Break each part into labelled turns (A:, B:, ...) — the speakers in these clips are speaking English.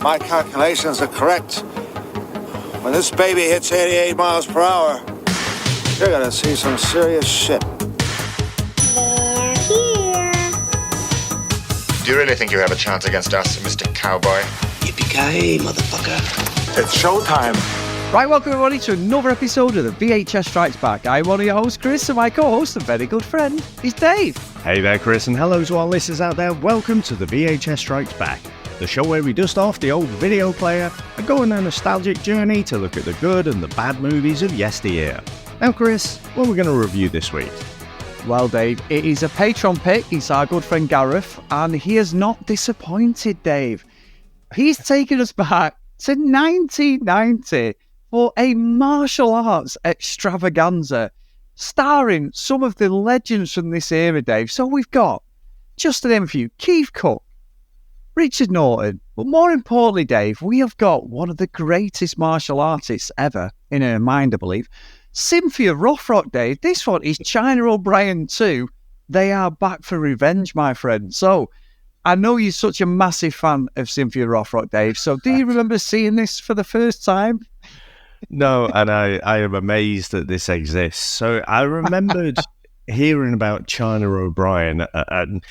A: my calculations are correct, when this baby hits 88 miles per hour, you're gonna see some serious shit.
B: They're here.
C: Do you really think you have a chance against us, Mr. Cowboy?
D: Yippee-ki-yay, motherfucker.
A: It's showtime.
E: Right, welcome everybody to another episode of the VHS Strikes Back. I'm one of your hosts, Chris, and my co-host, a very good friend, is Dave.
F: Hey there, Chris, and hello to our listeners out there. Welcome to the VHS Strikes Back, the show where we dust off the old video player and go on a nostalgic journey to look at the good and the bad movies of yesteryear. Now, Chris, what are we going to review this week?
E: Well, Dave, it is a Patreon pick. It's our good friend Gareth, and he has not disappointed, Dave. He's taken us back to 1990 for a martial arts extravaganza starring some of the legends from this era, Dave. So we've got, just to name a few, Keith Cooke, Richard Norton, but more importantly, Dave, we have got one of the greatest martial artists ever, in her mind, I believe, Cynthia Rothrock, Dave. This one is China O'Brien 2. They are back for revenge, my friend. So I know you're such a massive fan of Cynthia Rothrock, Dave. So do you remember seeing this for the first time?
F: No, and I am amazed that this exists. So I remembered hearing about China O'Brien, and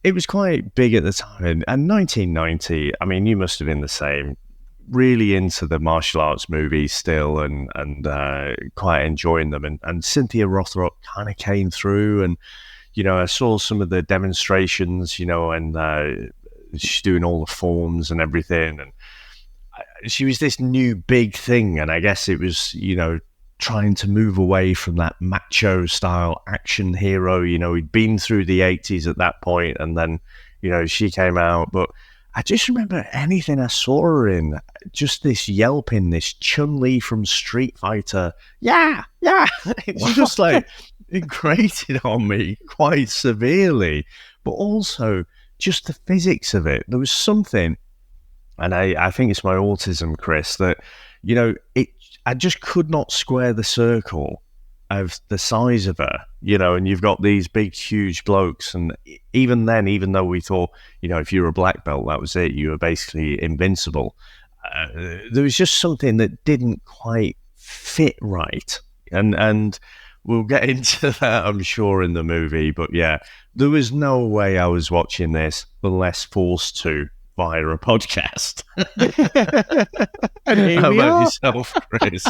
F: it was quite big at the time. And 1990, I mean, you must have been the same. Really into the martial arts movies still, and quite enjoying them. And Cynthia Rothrock kind of came through, and you know, I saw some of the demonstrations, you know, and she's doing all the forms and everything, and she was this new big thing, and I guess it was, you know, trying to move away from that macho style action hero. You know, he'd been through the 80s at that point, and then, you know, she came out. But I just remember anything I saw her in, just this yelping, this Chun-Li from Street Fighter. Yeah. It's just like, it grated on me quite severely, but also just the physics of it. There was something, and I think it's my autism, Chris, that, you know, I just could not square the circle of the size of her, you know, and you've got these big, huge blokes. And even then, even though we thought, you know, if you were a black belt, that was it, you were basically invincible. There was just something that didn't quite fit right. And we'll get into that, I'm sure, in the movie. But yeah, there was no way I was watching this unless forced to via a podcast. How about yourself, Chris?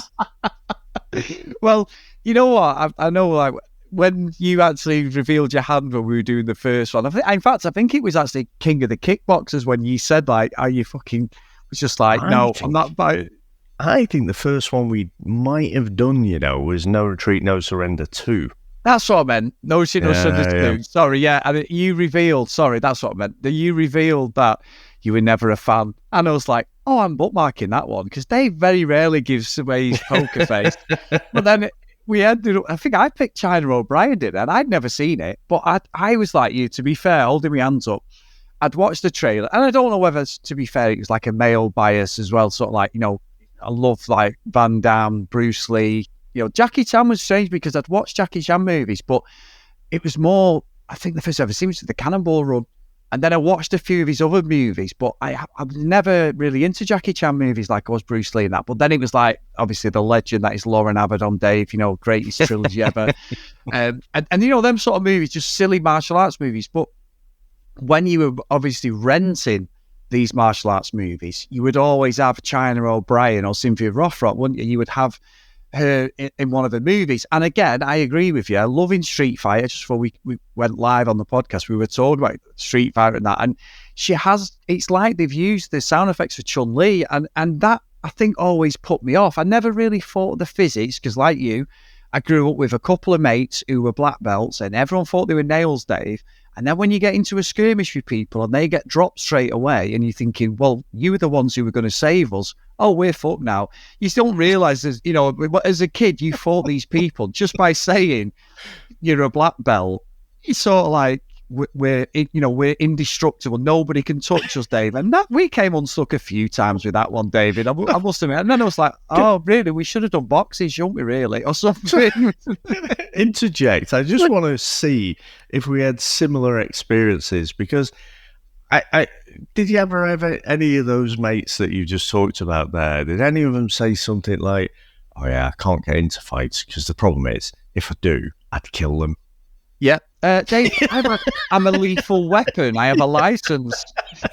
E: Well, you know what? I know, like, when you actually revealed your hand when we were doing the first one, in fact, I think it was actually King of the Kickboxers when you said, like, are you fucking... was just like, no, I'm not about...
F: I think the first one we might have done, you know, was No Retreat, No Surrender 2.
E: That's what I meant. No Retreat, No Surrender 2. Sorry, yeah. And you revealed, sorry, that's what I meant. You revealed that you were never a fan. And I was like, oh, I'm bookmarking that one, because Dave very rarely gives away his poker face. But then we ended up, I think I picked China O'Brien, did, and I'd never seen it. But I was like you, to be fair, holding my hands up. I'd watched the trailer, and I don't know whether, to be fair, it was like a male bias as well. Sort of like, you know, I love like Van Damme, Bruce Lee. You know, Jackie Chan was strange because I'd watched Jackie Chan movies, but it was more, I think the first I've ever seen was the Cannonball Run. And then I watched a few of his other movies, but I was never really into Jackie Chan movies like I was Bruce Lee and that. But then it was like, obviously, the legend that is Lauren Avedon, Dave, you know, greatest trilogy ever. And, you know, them sort of movies, just silly martial arts movies. But when you were obviously renting these martial arts movies, you would always have China O'Brien or Cynthia Rothrock, wouldn't you? You would have her in one of the movies. And again, I agree with you. Loving Street Fighter, just before we went live on the podcast, we were talking about Street Fighter and that. And she has, it's like they've used the sound effects for Chun-Li. And that, I think, always put me off. I never really thought the physics, because like you, I grew up with a couple of mates who were black belts, and everyone thought they were nails, Dave. And then when you get into a skirmish with people and they get dropped straight away, and you're thinking, well, you were the ones who were going to save us. Oh, we're fucked now. You still don't realise, you know, as a kid, you fought these people just by saying you're a black belt. It's sort of like, we're indestructible. Nobody can touch us, Dave. And that, we came unstuck a few times with that one, David. I must admit. And then I was like, oh, really? We should have done boxing, shouldn't we, really? Or something.
F: Interject. I just want to see if we had similar experiences, because Did you ever have any of those mates that you just talked about there? Did any of them say something like, "Oh yeah, I can't get into fights because the problem is, if I do, I'd kill them"?
E: Yeah, Dave, I'm a lethal weapon. I have a license.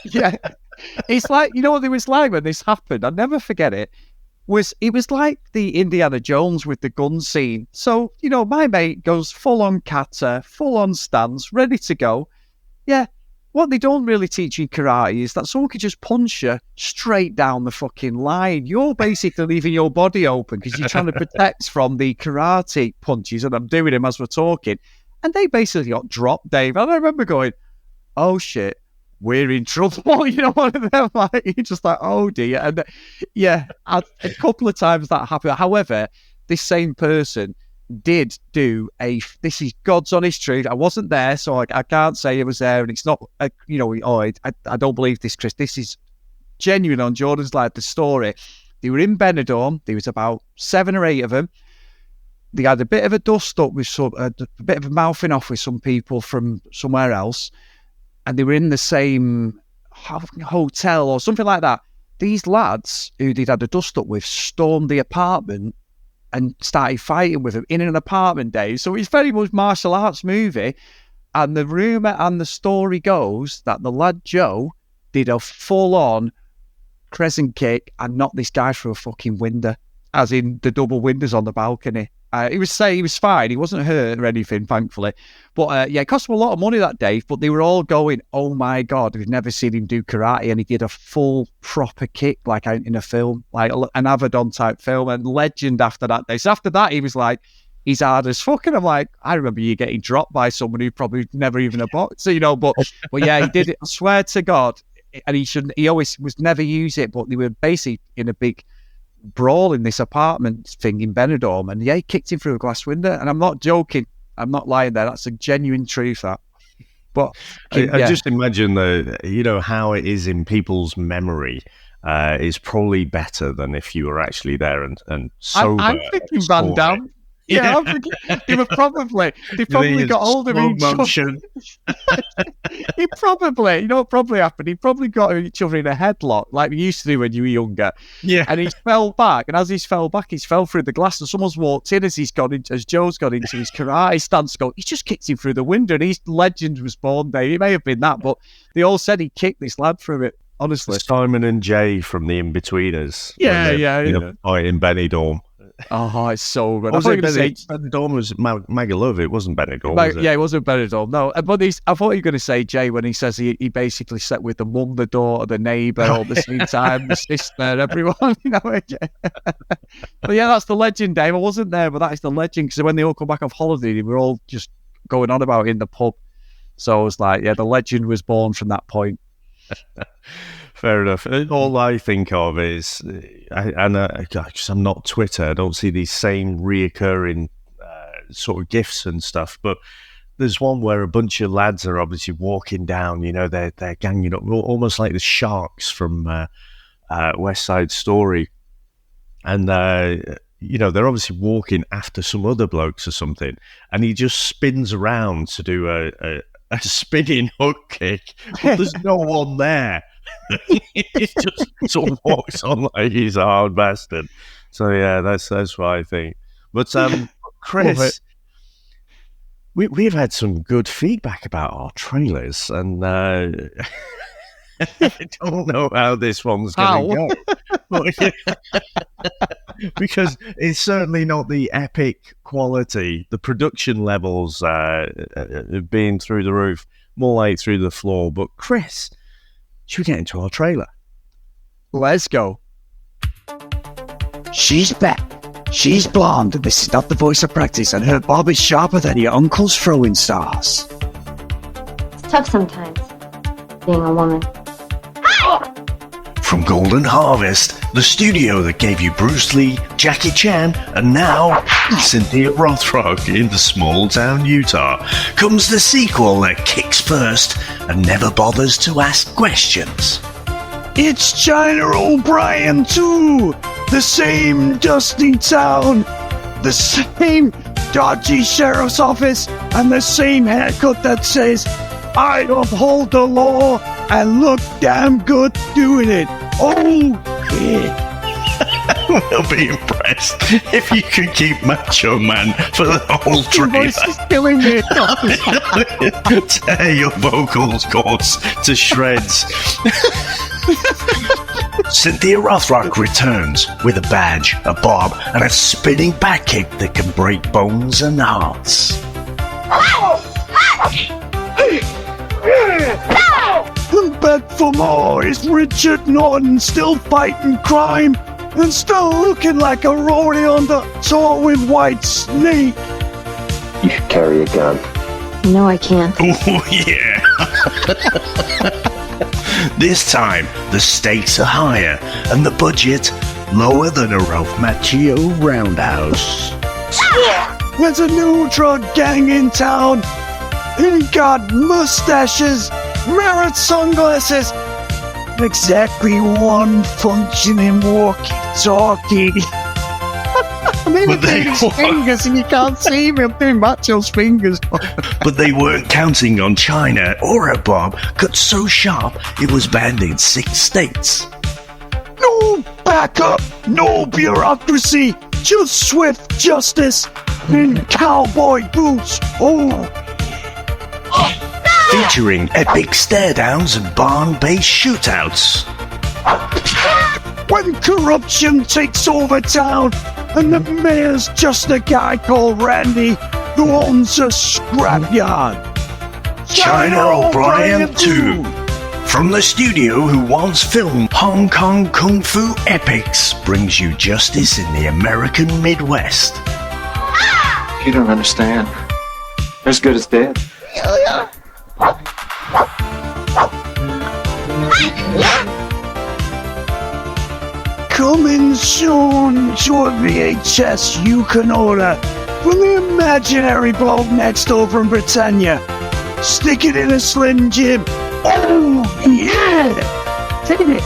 E: Yeah, it's like, you know what it was like when this happened. I'll never forget it. It was like the Indiana Jones with the gun scene. So, you know, my mate goes full on kata, full on stance, ready to go. Yeah, what they don't really teach in karate is that someone could just punch you straight down the fucking line. You're basically leaving your body open because you're trying to protect from the karate punches, and I'm doing them as we're talking. And they basically got dropped, Dave. And I remember going, oh shit, we're in trouble. You know, one of them, like, you're just like, oh dear. And yeah, a couple of times that happened. However, this same person did do this is God's honest truth. I wasn't there, so I can't say it was there. And it's not, you know, I don't believe this, Chris. This is genuine on Jordan's life, the story. They were in Benidorm. There was about 7 or 8 of them. They had a bit of a dust up with a bit of a mouthing off with some people from somewhere else. And they were in the same hotel or something like that. These lads who they'd had a dust up with stormed the apartment and started fighting with them in an apartment, Dave. So it's very much martial arts movie. And the rumour and the story goes that the lad Joe did a full-on crescent kick and knocked this guy through a fucking window, as in the double windows on the balcony. He was fine. He wasn't hurt or anything, thankfully. But yeah, it cost him a lot of money that day. But they were all going, oh my God, we've never seen him do karate. And he did a full proper kick, like in a film, like an Avedon type film, and legend after that day. So after that, he was like, he's hard as fuck. And I'm like, I remember you getting dropped by someone who probably never even a boxer, you know. But yeah, he did it. I swear to God. And he always was never use it. But they were basically in a big brawl in this apartment thing in Benidorm, and yeah, he kicked him through a glass window. And I'm not joking, I'm not lying there, that's a genuine truth, that. But
F: I just imagine how it is in people's memory is probably better than if you were actually there and sober.
E: I'm thinking Van Damme. Yeah, I'm thinking they probably got hold of each other. He probably, you know what probably happened? He probably got each other in a headlock like we used to do when you were younger. Yeah. And he fell back, and as he fell back, he fell through the glass, and someone's walked in as Joe's got into his karate stance. He just kicked him through the window, and his legend was born, Dave. It may have been that, but they all said he kicked this lad through it. Honestly,
F: Simon and Jay from the In-Betweeners.
E: Yeah.
F: Fight in Benidorm.
E: Oh, it's so good.
F: Benidorm was Magaluf. It wasn't Benidorm, was it?
E: Yeah, it wasn't Benidorm. No, but I thought you were going to say Jay when he says he basically slept with the mum, the daughter, the neighbour, all the same time, the sister, everyone. You know. But yeah, that's the legend, Dave. I wasn't there, but that is the legend, because when they all come back off holiday, they were all just going on about it in the pub. So I was like, yeah, the legend was born from that point.
F: Fair enough. All I think of is, because I'm not Twitter, I don't see these same reoccurring sort of gifs and stuff, but there's one where a bunch of lads are obviously walking down, you know, they're ganging up, almost like the sharks from West Side Story. And, they're obviously walking after some other blokes or something, and he just spins around to do a spinning hook kick, but there's no one there. He just sort of walks on like he's a hard bastard. So yeah, that's what I think. But Chris, we've had some good feedback about our trailers, and I don't know how this one's going to go. Because it's certainly not the epic quality. The production levels being through the roof, more like through the floor. But Chris, should we get into our trailer?
E: Let's go.
G: She's back. She's blonde, and this is not the voice of practice, and her bob is sharper than your uncle's throwing stars.
H: It's tough sometimes, being a woman.
D: From Golden Harvest, the studio that gave you Bruce Lee, Jackie Chan, and now Cynthia Rothrock in the small town Utah, comes the sequel that kicks first and never bothers to ask questions.
G: It's China O'Brien 2! The same dusty town, the same dodgy sheriff's office, and the same haircut that says, I uphold the law, and look damn good doing it. Oh, yeah.
D: We'll be impressed if you can keep Macho Man for the whole trailer.
E: Voice is killing me.
D: Tear your vocal cords to shreds. Cynthia Rothrock returns with a badge, a bob, and a spinning back kick that can break bones and hearts.
G: And back for more is Richard Norton still fighting crime and still looking like a roadie on the tour with White Snake.
I: You should carry a gun.
H: No, I can't.
D: Oh, yeah. This time, the stakes are higher and the budget lower than a Ralph Macchio roundhouse.
G: There's a new drug gang in town. He got mustaches, mirrored sunglasses, exactly one functioning walkie-talkie.
E: I mean,
D: But they
E: his
D: were-
E: fingers and you can't see me. I'm doing Macho's fingers.
D: But they weren't counting on China or a bob cut so sharp it was banned in 6 states.
G: No backup, no bureaucracy, just swift justice in cowboy boots. Oh,
D: Featuring epic stare-downs and barn-based shootouts.
G: when corruption takes over town and the mayor's just a guy called Randy who owns a scrapyard.
D: China O'Brien 2. From the studio who once filmed Hong Kong Kung Fu epics, brings you justice in the American Midwest.
I: You don't understand. They're as good as dead.
G: Coming soon to a VHS you can order from the imaginary bloke next door from Britannia. Stick it in a Slim Jim. Oh, yeah! Take it.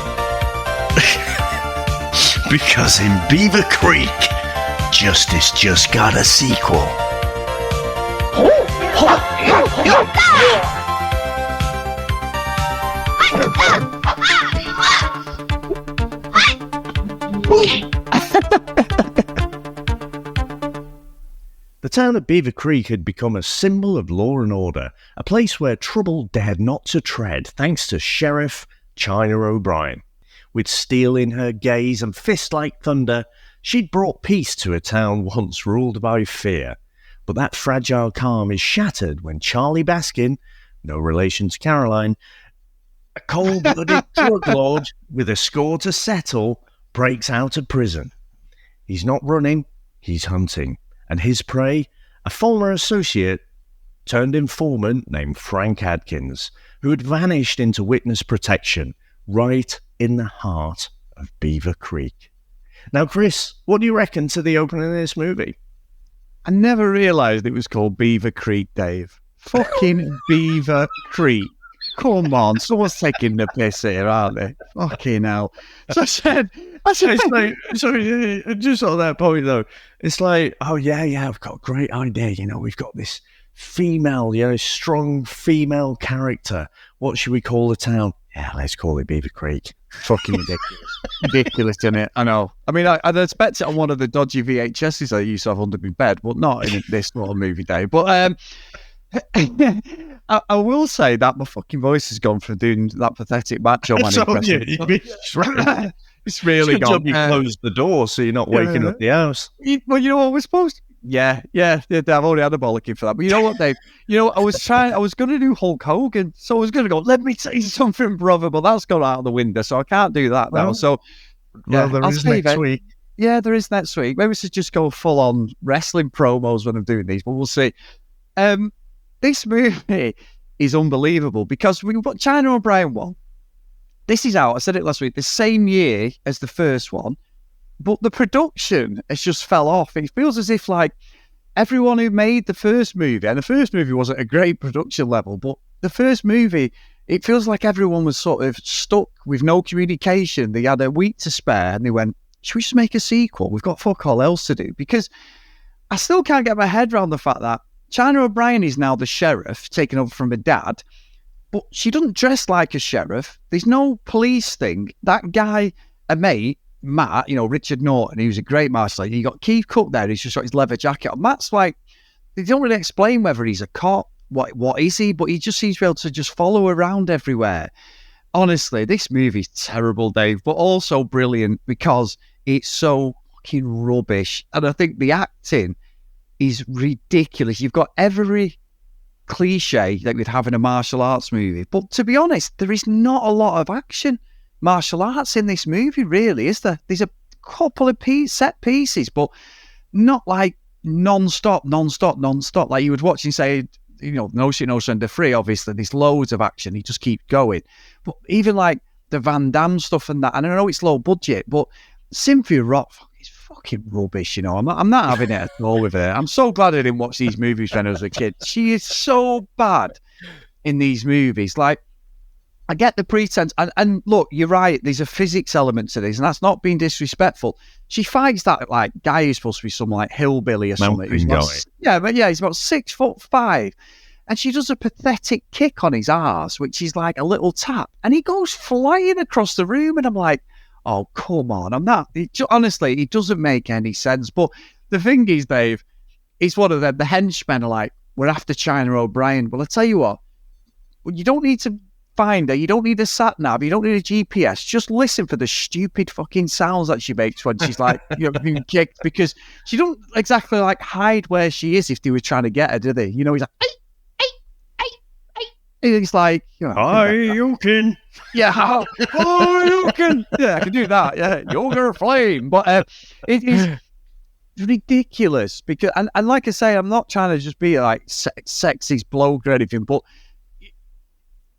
D: Because in Beaver Creek, justice just got a sequel.
F: The town of Beaver Creek had become a symbol of law and order, a place where trouble dared not to tread thanks to Sheriff China O'Brien. With steel in her gaze and fist like thunder, she'd brought peace to a town once ruled by fear. But that fragile calm is shattered when Charlie Baskin, no relation to Caroline, a cold-blooded drug lord with a score to settle, breaks out of prison. He's not running, he's hunting. And his prey, a former associate turned informant named Frank Adkins, who had vanished into witness protection right in the heart of Beaver Creek. Now, Chris, what do you reckon to the opening of this movie?
E: I never realised it was called Beaver Creek, Dave. Fucking Beaver Creek. Come on, someone's taking the piss here, aren't they? Fucking hell. So I said,
F: It's like, sorry, just on that point though, it's like, oh yeah, I've got a great idea. We've got this female, strong female character. What should we call the town? Yeah, let's call it Beaver Creek. Fucking ridiculous.
E: ridiculous, isn't it? I know. I mean, I'd expect it on one of the dodgy VHSs I used to have under my bed, but not in this little movie, Dave. But I will say that my fucking voice has gone from doing that pathetic Macho Man impression. It's really gone.
F: You close the door so you're not waking up the house.
E: Well, you know what we're supposed to. Yeah, I've already had a bollocking for that. But you know what, Dave? I was going to do Hulk Hogan, so I was going to go, let me tell you something, brother, but that's gone out of the window, so I can't do that now. So,
F: there is next week.
E: Yeah, there is next week. Maybe we should just go full on wrestling promos when I'm doing these, but we'll see. This movie is unbelievable because we've got China O'Brien 1. This is out, I said it last week, the same year as the first one, but the production has just fell off. It feels as if like everyone who made the first movie, and the first movie wasn't a great production level, but the first movie, it feels like everyone was sort of stuck with no communication. They had a week to spare and they went, should we just make a sequel? We've got fuck all else to do. Because I still can't get my head around the fact that China O'Brien is now the sheriff, taking over from a dad. but she doesn't dress like a sheriff. There's no police thing. That guy, a mate, Matt, Richard Norton, he was a great martial artist. You got Keith Cooke there, he's just got his leather jacket on. Matt's like, they don't really explain whether he's a cop, what is he, but he just seems to be able to just follow around everywhere. Honestly, this movie's terrible, Dave, but also brilliant because it's so fucking rubbish. And I think the acting is ridiculous. You've got every cliche that we'd have in a martial arts movie, but to be honest, there is not a lot of action martial arts in this movie, really, is there? There's a couple of set pieces, but not like non-stop, like you would watch and say, No Shit, No Surrender 3, obviously, there's loads of action, he just keeps going. But even like the Van Damme stuff and that, and I know it's low budget, but Cynthia Rothrock is fucking rubbish, I'm not having it at all with her. I'm so glad I didn't watch these movies when I was a kid. She is so bad in these movies. Like, I get the pretense, and look, you're right, there's a physics element to this, and that's not being disrespectful. She fights that like guy who's supposed to be some like hillbilly or something. He's about 6'5", and she does a pathetic kick on his arse, which is like a little tap, and he goes flying across the room, and I'm like, oh, come on, honestly, it doesn't make any sense. But the thing is, Dave, it's one of them, the henchmen are like, we're after China O'Brien. Well, I tell you what, you don't need to find her, you don't need a sat nav, you don't need a GPS, just listen for the stupid fucking sounds that she makes when she's like being kicked, because she don't exactly like hide where she is if they were trying to get her, do they? He's like, it's like,
F: hi, you can.
E: Yeah, you can. Yeah, I can do that. Yeah, you're flame. But it is ridiculous because, and like I say, I'm not trying to just be like sexist bloke or anything, but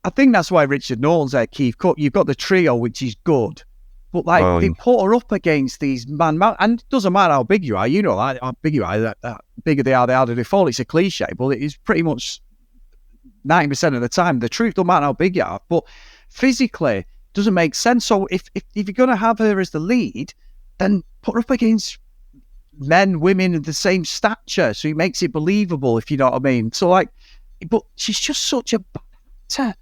E: I think that's why Richard Norton's there, Keith Cooke. You've got the trio, which is good, but like they put her up against these and it doesn't matter how big you are. How big you are. The bigger they are, the harder they fall. It's a cliche, but it is pretty much 90% of the time the truth. Don't matter how big you are, but physically it doesn't make sense. So if you're going to have her as the lead, then put her up against men, women of the same stature, so he makes it believable, if you know what I mean. So like, but she's just such a bad actor.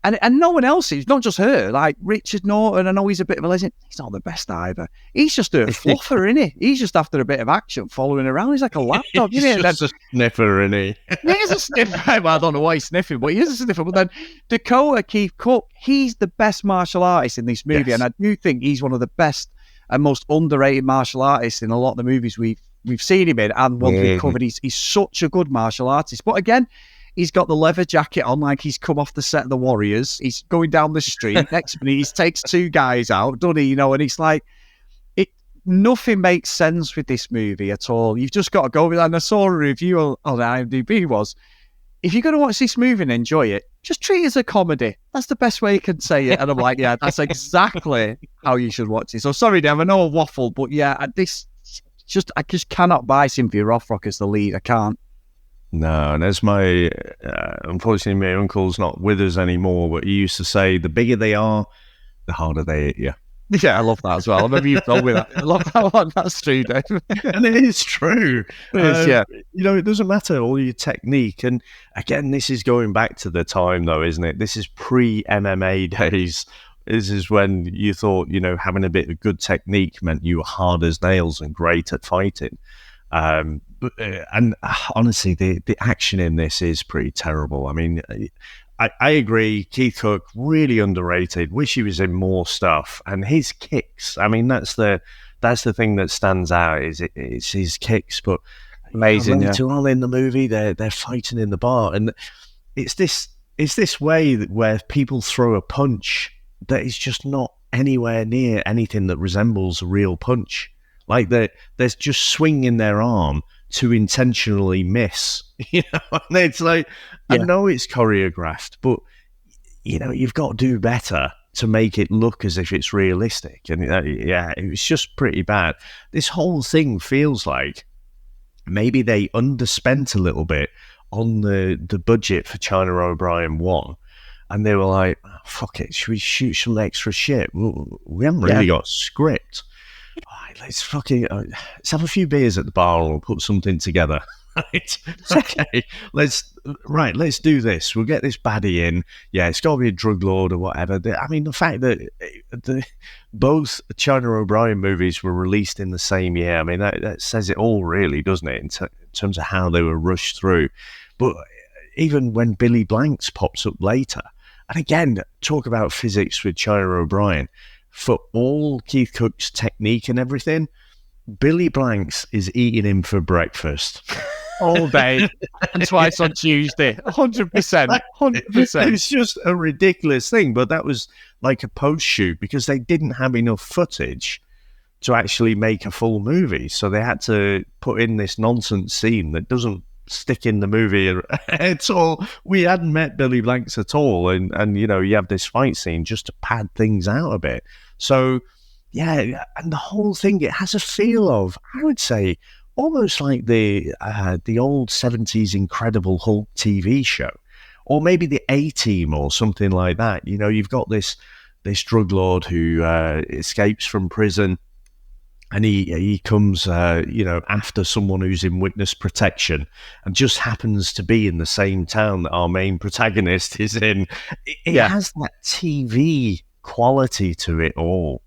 E: And no one else is, not just her. Like Richard Norton, I know he's a bit of a legend. He's not the best either. He's just a fluffer, isn't he? He's just after a bit of action, following around. He's like a lapdog,
F: isn't he? He's just a sniffer, isn't he?
E: He's a sniffer. Well, I don't know why he's sniffing, but he is a sniffer. But then Dakota Keith Cooke, he's the best martial artist in this movie, and I do think he's one of the best and most underrated martial artists in a lot of the movies we've seen him in and ones we've covered. He's such a good martial artist. But again, he's got the leather jacket on like he's come off the set of The Warriors. He's going down the street. Next minute, he takes two guys out, doesn't he? And it's like, nothing makes sense with this movie at all. You've just got to go with that. And I saw a review on IMDb was, if you're going to watch this movie and enjoy it, just treat it as a comedy. That's the best way you can say it. And I'm like, yeah, that's exactly how you should watch it. So sorry, Dave, I know I waffle, but yeah, I just cannot buy Cynthia Rothrock as the lead. I can't.
F: No, and as my, unfortunately, my uncle's not with us anymore, but he used to say, the bigger they are, the harder they hit you.
E: Yeah, I love that as well. I remember you told me that. I love that one. That's true, Dave.
F: And it is true.
E: It is, yeah.
F: It doesn't matter, all your technique. And again, this is going back to the time, though, isn't it? This is pre-MMA days. This is when you thought, having a bit of good technique meant you were hard as nails and great at fighting. And honestly, the action in this is pretty terrible. I mean, I agree. Keith Cooke, really underrated. Wish he was in more stuff. And his kicks, I mean, that's the thing that stands out. It's his kicks. But
E: amazing.
F: Later on in the movie, they're fighting in the bar, and it's this way where people throw a punch that is just not anywhere near anything that resembles a real punch. Like they're just swinging their arm to intentionally miss, and it's like, I know it's choreographed, but you've got to do better to make it look as if it's realistic. And it was just pretty bad. This whole thing feels like maybe they underspent a little bit on the budget for China O'Brien 1, and they were like, oh, fuck it, should we shoot some extra shit? We haven't really got a script. Right, let's have a few beers at the bar and we'll put something together. Right. Okay. Let's do this. We'll get this baddie in. Yeah, it's got to be a drug lord or whatever. I mean, the fact that both China O'Brien movies were released in the same year, I mean, that says it all, really, doesn't it, in terms of how they were rushed through. But even when Billy Blanks pops up later, and again, talk about physics with China O'Brien, for all Keith Cooke's technique and everything, Billy Blanks is eating him for breakfast.
E: All day and twice on Tuesday. 100%. 100%.
F: It's just a ridiculous thing, but that was like a post shoot because they didn't have enough footage to actually make a full movie. So they had to put in this nonsense scene that doesn't stick in the movie at all. We hadn't met Billy Blanks at all. And you know, you have this fight scene just to pad things out a bit. So, yeah, and the whole thing, it has a feel of, I would say, almost like the old 70s Incredible Hulk TV show, or maybe the A-Team or something like that. You know, you've got this drug lord who escapes from prison, and he comes, after someone who's in witness protection, and just happens to be in the same town that our main protagonist is in. It has that TV quality to it all.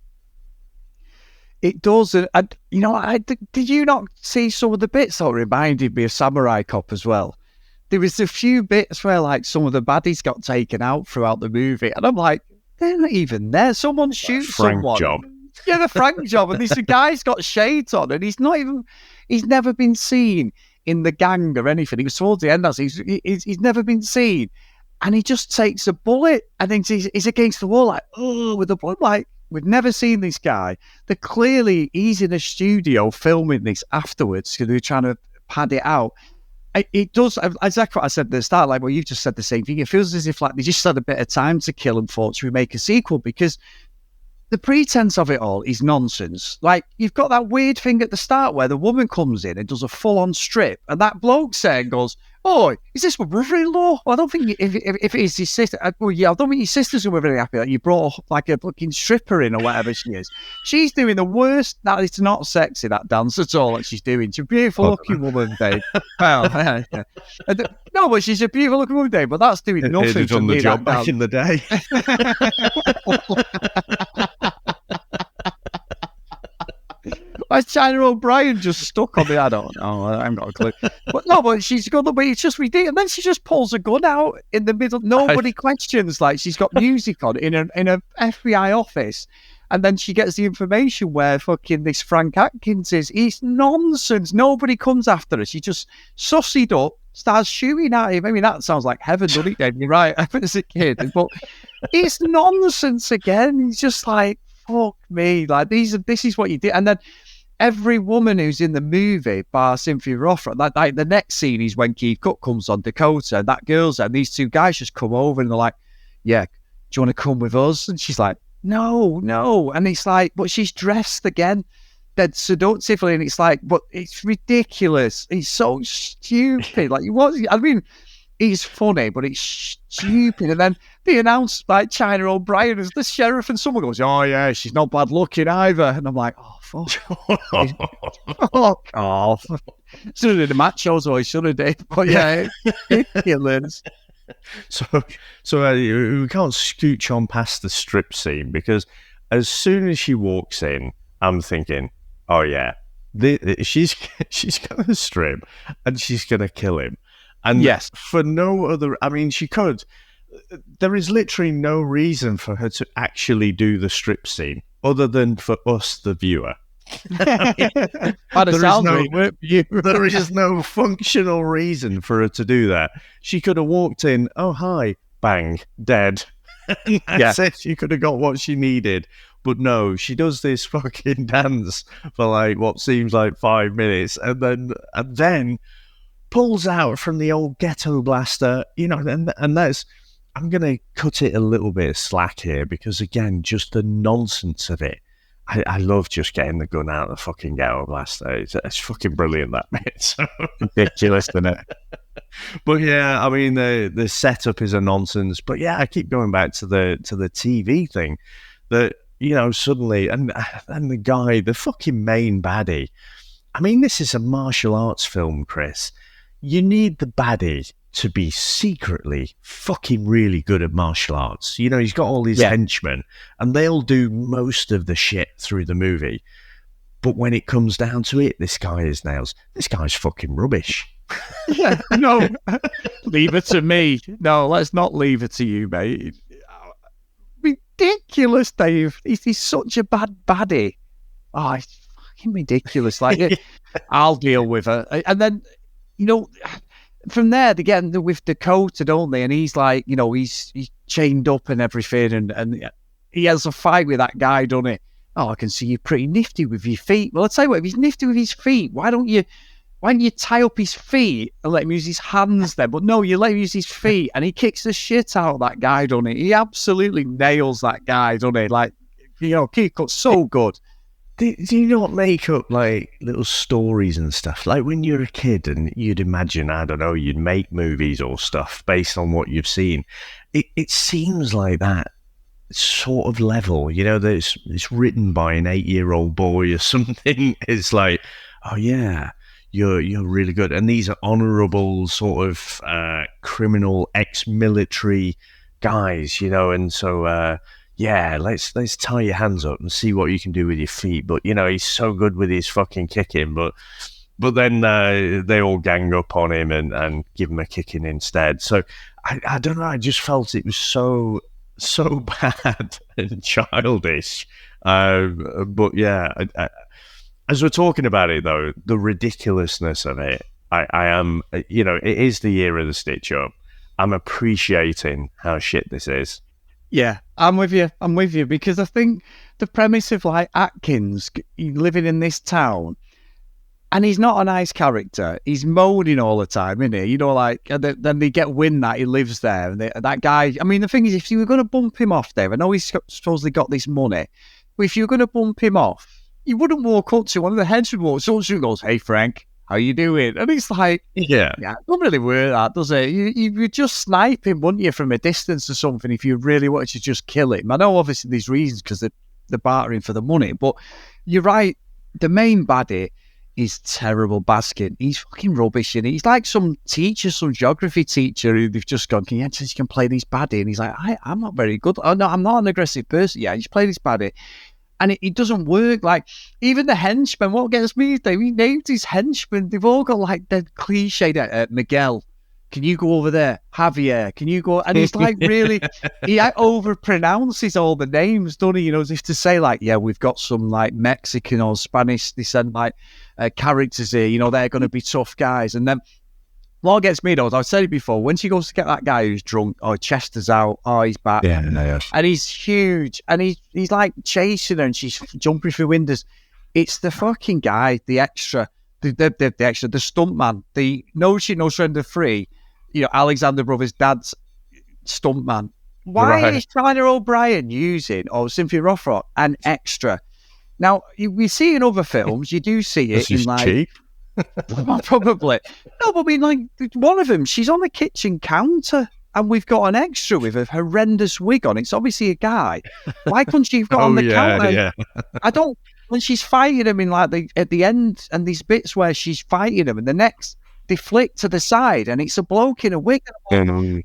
E: It does. And did you not see some of the bits that reminded me of Samurai Cop as well? There was a few bits where, like, some of the baddies got taken out throughout the movie, and I'm like, they're not even there. Someone shoots someone.
F: Job.
E: Yeah, the Frank job. And this guy's got shades on, and he's never been seen in the gang or anything. He was towards the end, he's never been seen. And he just takes a bullet, and then he's against the wall, like, oh, with the blood, like, we've never seen this guy. He's in a studio filming this afterwards because they're trying to pad it out. It does, exactly what I said at the start, like, well, you've just said the same thing. It feels as if, like, they just had a bit of time to kill and thought to remake a sequel, because the pretense of it all is nonsense. Like, you've got that weird thing at the start where the woman comes in and does a full-on strip, and that bloke saying goes, "Oh, is this my brother-in-law?" Well, I don't think if it is his sister, I don't think your sisters were really happy that you brought like a fucking stripper in or whatever she is. She's doing the worst. That is not sexy, that dance at all that she's doing. She's a beautiful looking woman, Dave. Well, no, but she's a beautiful looking woman, Dave. But that's doing nothing.
F: It done the job back in the day.
E: Why is China O'Brien just stuck on me? I don't know. I haven't got a clue. But she's got the way. It's just ridiculous. And then she just pulls a gun out in the middle. Nobody questions. Like, she's got music on in a FBI office, and then she gets the information where fucking this Frank Atkins is. It's nonsense. Nobody comes after her. She just sussied up, starts shooting at him. I mean, that sounds like heaven, doesn't it, Dave? You're right. As a kid, but it's nonsense again. It's just like, fuck me. Like, this is what you did, and then every woman who's in the movie, bar Cynthia Rothrock, like the next scene is when Keith Cooke comes on Dakota, and that girl's there, and these two guys just come over and they're like, "Yeah, do you want to come with us?" And she's like, No. And it's like, but she's dressed again, dead seductively, and it's like, but it's ridiculous. It's so stupid. Like, I mean, it's funny, but it's stupid. And then they announced, like, China O'Brien as the sheriff, and someone goes, "Oh yeah, she's not bad looking either." And I'm like, oh fuck, fuck off. Should have did the machos, or he should have did. But yeah, ridiculous.
F: So we can't scooch on past the strip scene, because as soon as she walks in, I'm thinking, oh yeah, she's going to strip and she's going to kill him. And
E: yes,
F: for no other, I mean, she could. There is literally no reason for her to actually do the strip scene other than for us, the viewer. There is no functional reason for her to do that. She could have walked in, oh, hi, bang, dead. And that's it. She could have got what she needed. But no, she does this fucking dance for like what seems like 5 minutes, and then pulls out from the old ghetto blaster, and that's, I'm going to cut it a little bit of slack here, because again, just the nonsense of it. I love just getting the gun out of the fucking ghetto blaster. It's fucking brilliant, that bit. So
E: ridiculous, isn't it?
F: But yeah, I mean, the setup is a nonsense. But yeah, I keep going back to the TV thing, that, suddenly, and the guy, the fucking main baddie. I mean, this is a martial arts film, Chris. you need the baddie to be secretly fucking really good at martial arts. You know, he's got all these henchmen, and they'll do most of the shit through the movie. But when it comes down to it, this guy is nails. This guy's fucking rubbish.
E: Yeah, no, leave it to me. No, let's not leave it to you, mate. Ridiculous, Dave. He's such a bad baddie. Oh, it's fucking ridiculous. Like, I'll deal with her. And then, you know, from there, they get with Dakota, don't they? And he's like, you know, he's chained up and everything. And he has a fight with that guy, doesn't he? Oh, I can see you're pretty nifty with your feet. Well, I'll tell you what, if he's nifty with his feet, why don't you tie up his feet and let him use his hands then? But no, you let him use his feet, and he kicks the shit out of that guy, doesn't he? He absolutely nails that guy, doesn't he? Like, you know, Keith Cooke's so good.
F: Do you not make up, like, little stories and stuff? Like, when you're a kid and you'd imagine, I don't know, you'd make movies or stuff based on what you've seen. It seems like that sort of level, you know, that it's written by an 8-year-old boy or something. It's like, oh yeah, you're really good, and these are honourable sort of criminal ex-military guys, you know, and so yeah, let's tie your hands up and see what you can do with your feet. But you know, he's so good with his fucking kicking, but then they all gang up on him and give him a kicking instead. So I don't know, I just felt it was so bad and childish. But yeah, as we're talking about it though, the ridiculousness of it, I am, you know, it is the year of the stitch up. I'm appreciating how shit this is.
E: Yeah, I'm with you because I think the premise of like Atkins living in this town, and he's not a nice character. He's moaning all the time, isn't he? You know, like, then they get wind that he lives there. And that guy, I mean, the thing is, if you were going to bump him off, Dave, I know he's supposedly got this money, but if you were going to bump him off, you wouldn't walk up to one of the henchmen, walks up to him and goes, "Hey, Frank, how you doing?" And it's like, yeah, it doesn't really work that, does it? You would just snipe him, wouldn't you, from a distance or something if you really wanted to just kill him. I know, obviously, there's reasons because they're bartering for the money, but you're right. The main baddie is terrible Baskin. He's fucking rubbish, and he's like some teacher, some geography teacher who they've just gone, "Can you play this baddie?" And he's like, I'm not very good. Oh, no, I'm not an aggressive person. Yeah, just play this baddie. And it doesn't work. Like, even the henchmen, what gets me is he named his henchmen. They've all got like the cliche, Miguel, can you go over there? Javier, can you go? And he's like, really, he overpronounces all the names, doesn't he? You know, as if to say like, yeah, we've got some like Mexican or Spanish descent like characters here, you know, they're going to be tough guys. And then what gets me though, as I've said it before, when she goes to get that guy who's drunk, Chester's out, he's back.
F: Yeah, no.
E: And he's huge, and he's like chasing her, and she's jumping through windows. It's the fucking guy, the extra, the extra, the stuntman, the No Shit, No Surrender 3, you know, Alexander Brothers' dad's stuntman. Why is China O'Brien using, or Cynthia Rothrock, an extra? Now, we see in other films, you do see it in like... cheap. Probably. No, but I mean, like, one of them, she's on the kitchen counter, and we've got an extra with a horrendous wig on. It's obviously a guy. Why couldn't she have got on the counter? Yeah. I don't... When she's fighting him in, like, at the end, and these bits where she's fighting him, and the next, they flick to the side, and it's a bloke in a wig.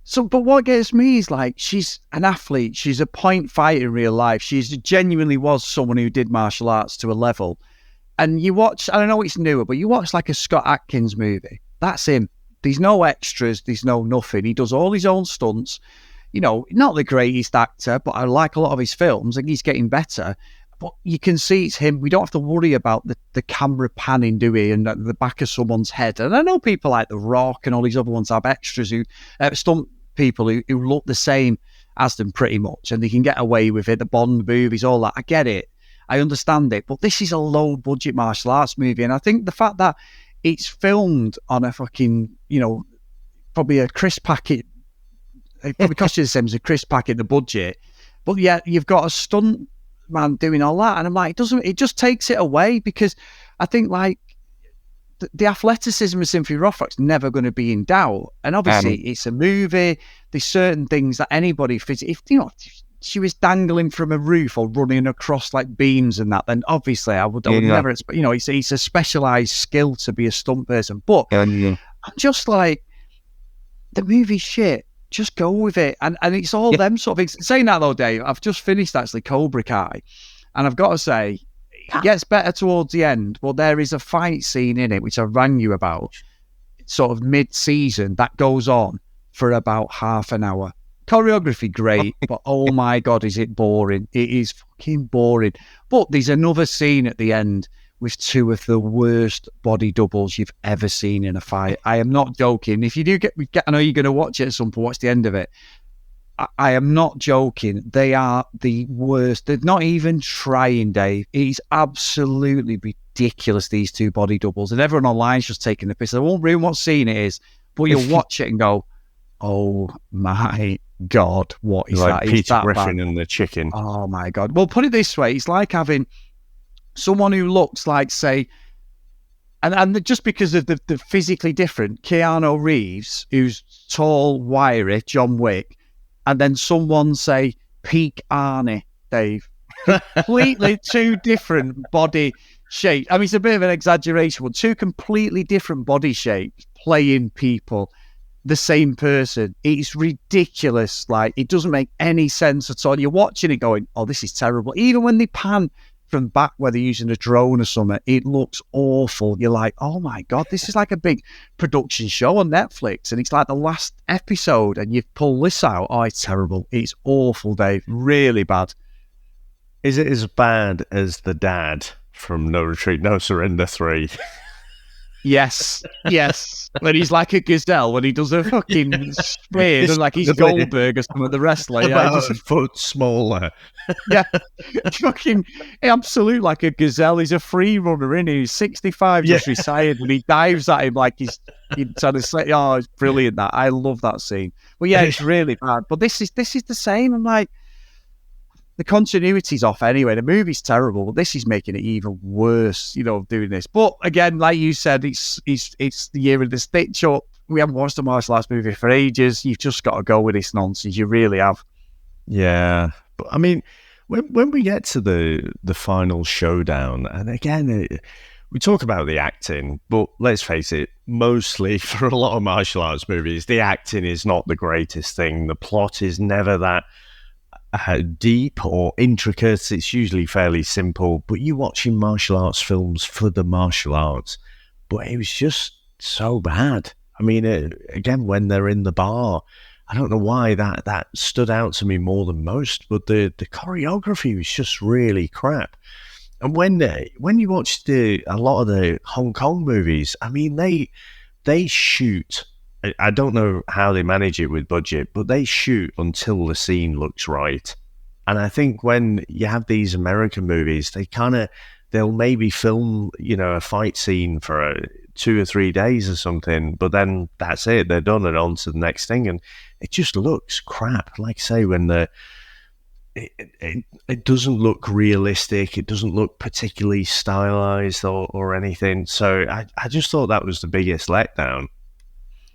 E: So, but what gets me is, like, she's an athlete. She's a point fighter in real life. She genuinely was someone who did martial arts to a level. And you watch, I don't know it's newer, but you watch like a Scott Adkins movie. That's him. There's no extras. There's no nothing. He does all his own stunts. You know, not the greatest actor, but I like a lot of his films. And he's getting better. But you can see it's him. We don't have to worry about the camera panning, do we? And the back of someone's head. And I know people like The Rock and all these other ones have extras who, stunt people who look the same as them pretty much. And they can get away with it. The Bond movies, all that. I get it. I understand it, but this is a low-budget martial arts movie, and I think the fact that it's filmed on a fucking, you know, probably a crisp packet, it probably cost you the same as a crisp packet, the budget, but yeah, you've got a stunt man doing all that, and I'm like, it just takes it away, because I think, like, the athleticism of Cynthia Rothrock's never going to be in doubt, and obviously it's a movie, there's certain things that anybody, if you know, she was dangling from a roof or running across like beams and that, then obviously I would never expect, you know, it's a specialised skill to be a stunt person. But I'm just like, the movie's shit. Just go with it. And it's all them sort of things. Saying that though, Dave, I've just finished actually Cobra Kai. And I've got to say, it gets better towards the end, but there is a fight scene in it, which I rang you about, sort of mid-season, that goes on for about half an hour. Choreography, great, but oh my God, is it boring. It is fucking boring. But there's another scene at the end with two of the worst body doubles you've ever seen in a fight. I am not joking. If you do get I know you're going to watch it at some point, watch the end of it. I am not joking. They are the worst. They're not even trying, Dave. It's absolutely ridiculous, these two body doubles. And everyone online's just taking the piss. I won't ruin what scene it is, but you'll watch it and go, oh my God, what is
F: like
E: that?
F: Peter
E: that
F: Griffin
E: bad?
F: and the chicken.
E: Oh my God. Well, put it this way. It's like having someone who looks like, say, and just because of the physically different, Keanu Reeves, who's tall, wiry, John Wick, and then someone say peak Arnie, Dave. Completely two different body shapes. I mean, it's a bit of an exaggeration, but two completely different body shapes playing people, the same person. It's ridiculous. Like, it doesn't make any sense at all. You're watching it going, oh, this is terrible. Even when they pan from back where they're using a drone or something, it looks awful. You're like, oh my God, this is like a big production show on Netflix, and it's like the last episode and you've pulled this out. Oh, it's terrible. It's awful, Dave. Really bad.
F: Is it as bad as the dad from No Retreat, No Surrender 3?
E: Yes. When he's like a gazelle, when he does a fucking spin, and like he's Goldberg or something, the wrestler. Yeah,
F: About a foot smaller.
E: Yeah, fucking absolute like a gazelle. He's a free runner, isn't he? He's 65, just retired, and he dives at him like he's trying to say, oh, it's brilliant. That I love that scene. Well, yeah, it's really bad. But this is the same. I'm like, the continuity's off anyway. The movie's terrible, but this is making it even worse, doing this. But again, like you said, it's the year of the stitch up. We haven't watched a martial arts movie for ages. You've just got to go with this nonsense. You really have.
F: Yeah. But I mean, when we get to the final showdown, and again, we talk about the acting, but let's face it, mostly for a lot of martial arts movies, the acting is not the greatest thing. The plot is never that deep or intricate. It's usually fairly simple, but you're watching martial arts films for the martial arts. But it was just so bad. I mean, again, when they're in the bar, I don't know why that stood out to me more than most, but the choreography was just really crap. And when you watch a lot of the Hong Kong movies, I mean, they shoot. I don't know how they manage it with budget, but they shoot until the scene looks right. And I think when you have these American movies, they'll maybe film, a fight scene for 2 or 3 days or something, but then that's it. They're done and on to the next thing. And it just looks crap. Like I say, when it doesn't look realistic, it doesn't look particularly stylized or anything. So I just thought that was the biggest letdown.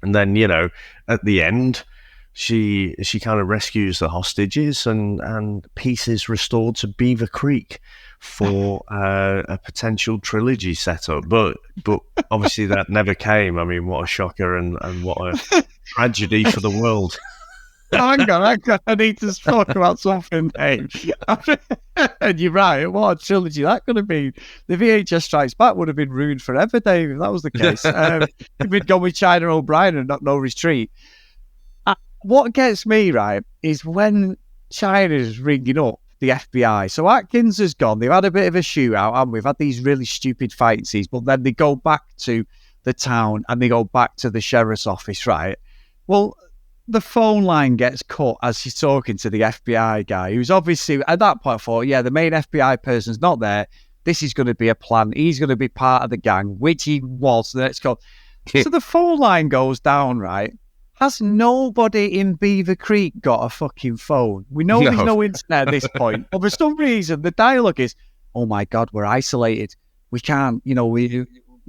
F: And then, at the end, she kind of rescues the hostages and peace is restored to Beaver Creek for a potential trilogy setup. But obviously that never came. I mean, what a shocker and what a tragedy for the world.
E: Hang on. I need to talk about something, Dave. And you're right. What a trilogy that could have been. The VHS Strikes Back would have been ruined forever, Dave, if that was the case. If we'd gone with China O'Brien and not No Retreat. What gets me, right, is when China's ringing up the FBI. So Atkins has gone. They've had a bit of a shootout, and we've had these really stupid fight scenes, but then they go back to the town and they go back to the sheriff's office, right? Well, the phone line gets cut as she's talking to the FBI guy, who's obviously, at that point, thought, the main FBI person's not there. This is going to be a plan. He's going to be part of the gang, which he was. Let's go. So the phone line goes down, right? Has nobody in Beaver Creek got a fucking phone? We know there's no internet at this point. But for some reason, the dialogue is, oh my God, we're isolated. We can't, we're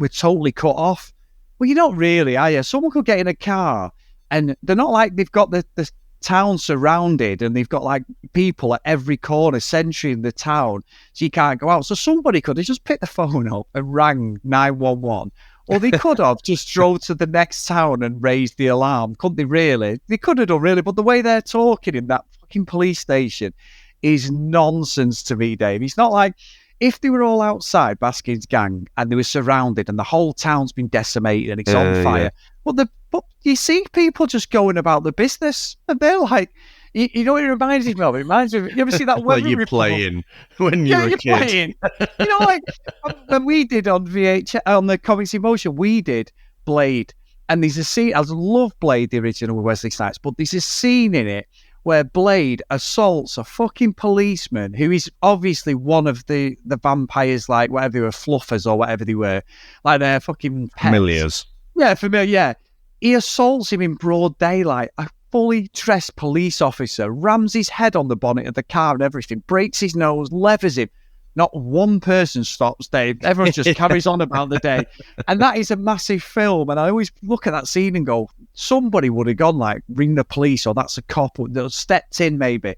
E: totally cut off. Well, you're not really, are you? Someone could get in a car and they're not like they've got the town surrounded and they've got like people at every corner centering the town so you can't go out. So somebody could have just picked the phone up and rang 911 Or they could have just drove to the next town and raised the alarm, couldn't they? Really, they could have done, really. But the way they're talking in that fucking police station is nonsense to me, Dave. It's not like if they were all outside Baskin's gang and they were surrounded and the whole town's been decimated and it's on fire. Yeah. But you see people just going about the business, and they're like, you know what it reminds me of? It reminds me of, you ever see that weather
F: you're
E: report?
F: Playing when you were a kid.
E: Playing. You know, like when we did on VH, on the Comics in Motion, we did Blade. And there's a scene, I love Blade, the original with Wesley Snipes, but there's a scene in it where Blade assaults a fucking policeman who is obviously one of the vampires, like whatever they were, fluffers or whatever they were, like they're fucking pets.
F: Familiars.
E: Yeah, familiar, yeah. He assaults him in broad daylight. A fully dressed police officer rams his head on the bonnet of the car and everything, breaks his nose, levers him. Not one person stops, Dave. Everyone just carries on about the day. And that is a massive film. And I always look at that scene and go, somebody would have gone like, ring the police, or that's a cop that stepped in maybe.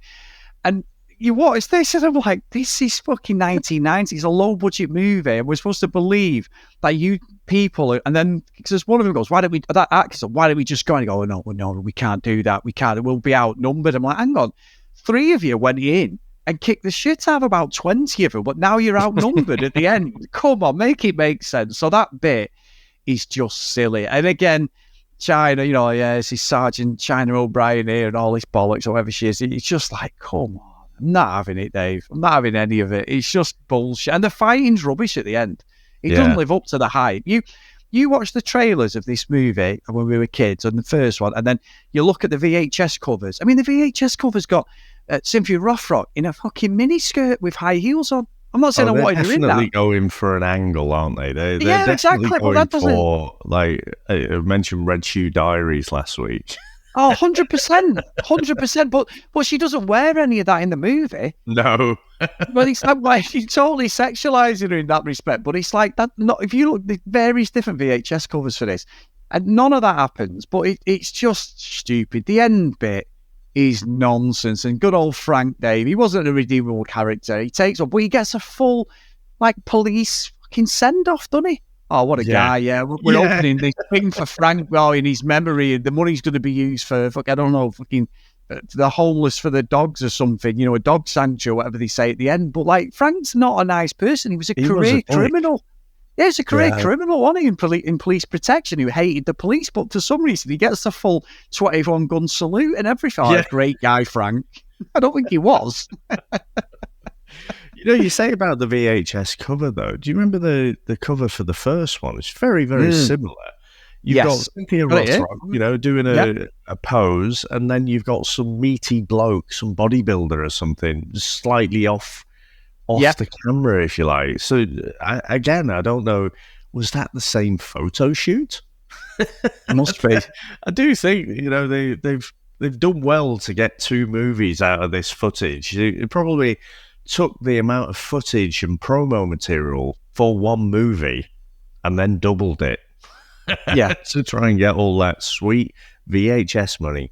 E: And you watch this and I'm like, this is fucking 1990s. It's a low budget movie. And we're supposed to believe that you people are, and then because one of them goes, why don't we just go? And go, no, we can't do that. We can't. We'll be outnumbered. I'm like, hang on. 3 of you went in and kicked the shit out of about 20 of them, but now you're outnumbered at the end. Come on, make it make sense. So that bit is just silly. And again, China, it's this Sergeant China O'Brien here and all this bollocks or whatever she is. It's just like, come on. I'm not having it, Dave. I'm not having any of it. It's just bullshit. And the fighting's rubbish at the end. It doesn't live up to the hype. You watch the trailers of this movie when we were kids, and the first one, and then you look at the VHS covers. I mean, the VHS covers got Cynthia Rothrock in a fucking miniskirt with high heels on. I'm not saying I wanted her in that. They're definitely
F: going for an angle, aren't they? They're definitely going for, like, I mentioned Red Shoe Diaries last week.
E: Oh, 100%. 100%. But she doesn't wear any of that in the movie.
F: No.
E: But it's like she's totally sexualizing her in that respect. But it's like that. Not if you look, there's various different VHS covers for this, and none of that happens. But it's just stupid. The end bit is nonsense. And good old Frank Dave, he wasn't a redeemable character. He takes up, but he gets a full like police fucking send off, doesn't he? Oh, what a guy! Yeah, we're opening this thing for Frank. Oh, in his memory, and the money's going to be used for I don't know, fucking the homeless for the dogs or something. A dog sanctuary, whatever they say at the end. But like, Frank's not a nice person. He was a career criminal. Yeah, he's a career criminal, wasn't he, in police protection, who hated the police. But for some reason, he gets the full 21 gun salute and everything. Oh, great guy, Frank. I don't think he was.
F: You say about the VHS cover, though. Do you remember the cover for the first one? It's very, very similar. You've got Cynthia Rothrock, doing a pose, and then you've got some meaty bloke, some bodybuilder or something, slightly off the camera, if you like. So, I don't know, was that the same photo shoot?
E: Must be.
F: I do think, they've done well to get 2 movies out of this footage. It probably took the amount of footage and promo material for one movie and then doubled it. To try and get all that sweet VHS money.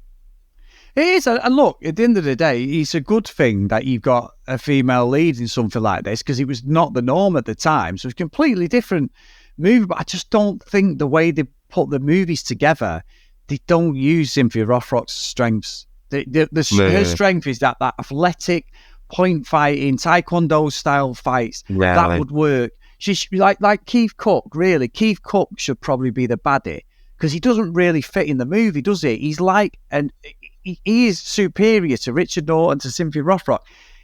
E: It is, and look, at the end of the day, it's a good thing that you've got a female lead in something like this, because it was not the norm at the time, so it's a completely different movie. But I just don't think the way they put the movies together, they don't use Cynthia Rothrock's strengths. Her strength is that athletic point fighting, taekwondo style fights. That would work. She's like Keith Cooke, really. Keith Cooke should probably be the baddie, because he doesn't really fit in the movie, does he? He's like, and he is superior to Richard Norton, to Cynthia Rothrock.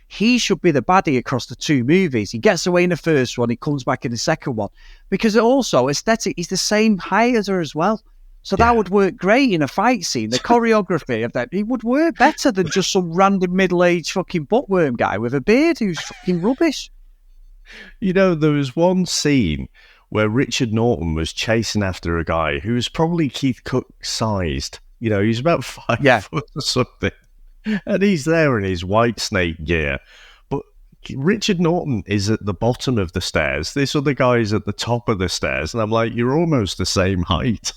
E: He should be the baddie across the 2 movies. He gets away in the first one, he comes back in the second one, because also aesthetic, he's the same height as her as well. So that would work great in a fight scene. The choreography of that, it would work better than just some random middle-aged fucking buttworm guy with a beard who's fucking rubbish.
F: There was one scene where Richard Norton was chasing after a guy who was probably Keith Cooke sized. He's about 5 foot or something. And he's there in his white snake gear. But Richard Norton is at the bottom of the stairs. This other guy's at the top of the stairs. And I'm like, you're almost the same height.